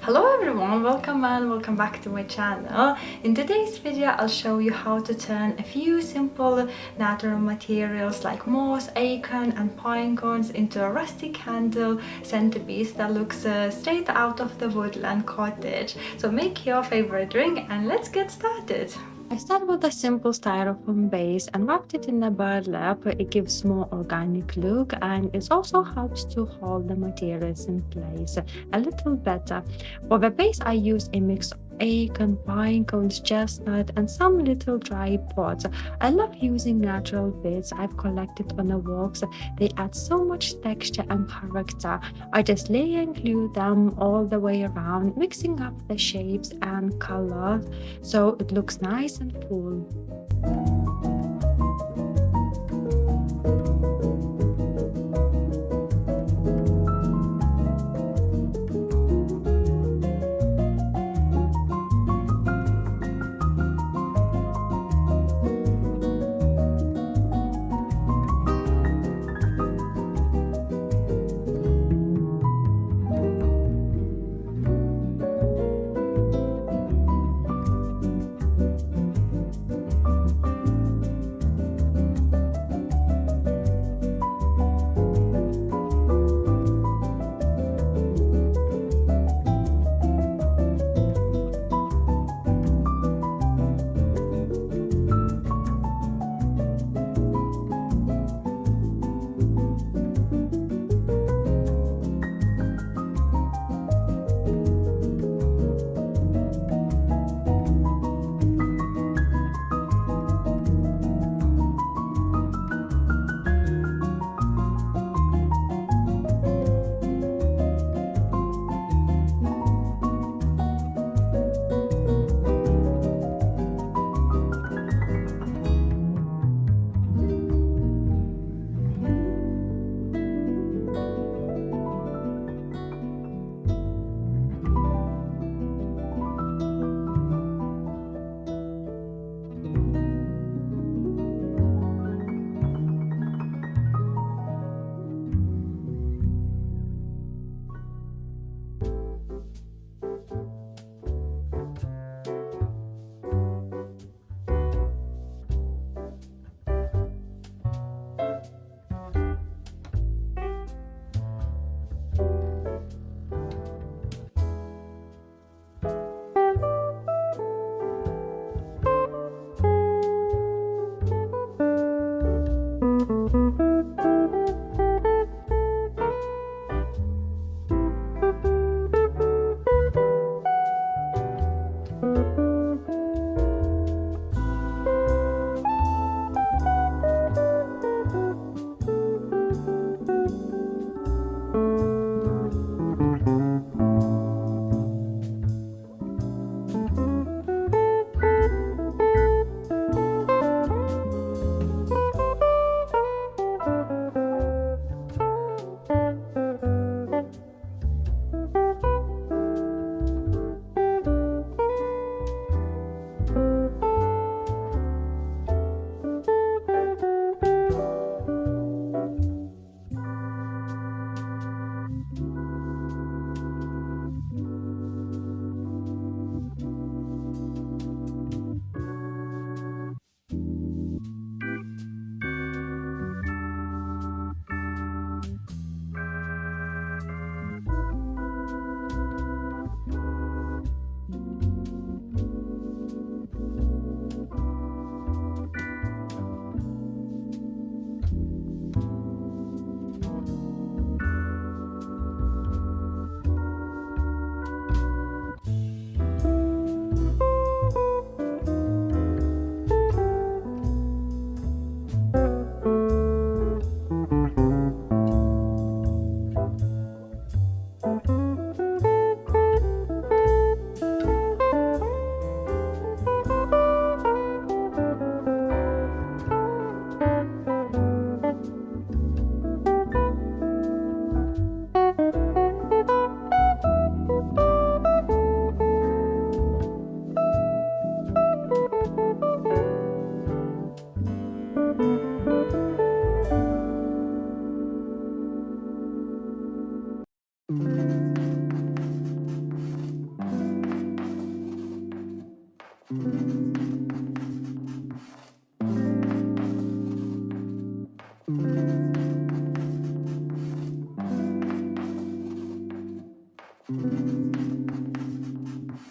Hello everyone, welcome and welcome back to my channel. In today's video I'll show you how to turn a few simple natural materials like moss, acorn and pine cones into a rustic candle centerpiece that looks straight out of the woodland cottage. So make your favorite drink and let's get started. I start with a simple styrofoam base and wrapped it in a burlap. It gives more organic look and it also helps to hold the materials in place a little better. For the base I use a mix of acorn, pine cones, chestnut and some little dry pods. I love using natural bits I've collected on the walks. They add so much texture and character. I just lay and glue them all the way around, mixing up the shapes and colors so it looks nice and full.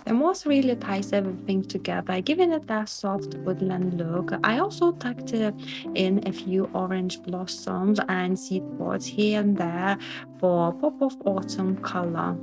The moss really ties everything together, giving it that soft woodland look. I also tucked in a few orange blossoms and seed pods here and there for a pop of autumn color.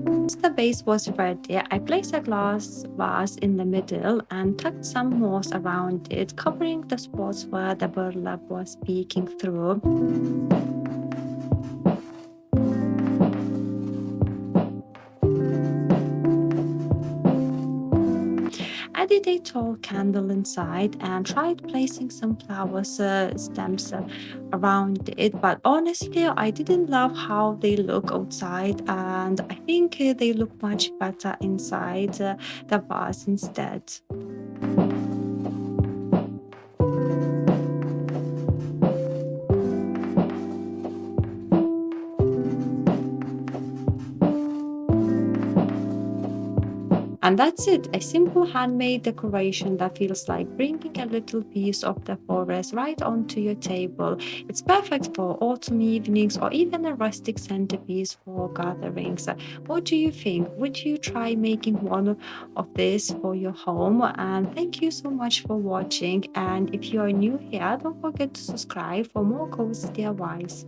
Once the base was ready, I placed a glass vase in the middle and tucked some moss around it, covering the spots where the burlap was peeking through. Added a tall candle inside and tried placing some flowers stems around it, but honestly I didn't love how they look outside, and I think they look much better inside the vase instead. And that's it, a simple handmade decoration that feels like bringing a little piece of the forest right onto your table. It's perfect for autumn evenings or even a rustic centerpiece for gatherings. What do you think? Would you try making one of this for your home? And thank you so much for watching. And if you are new here, don't forget to subscribe for more cozy DIYs.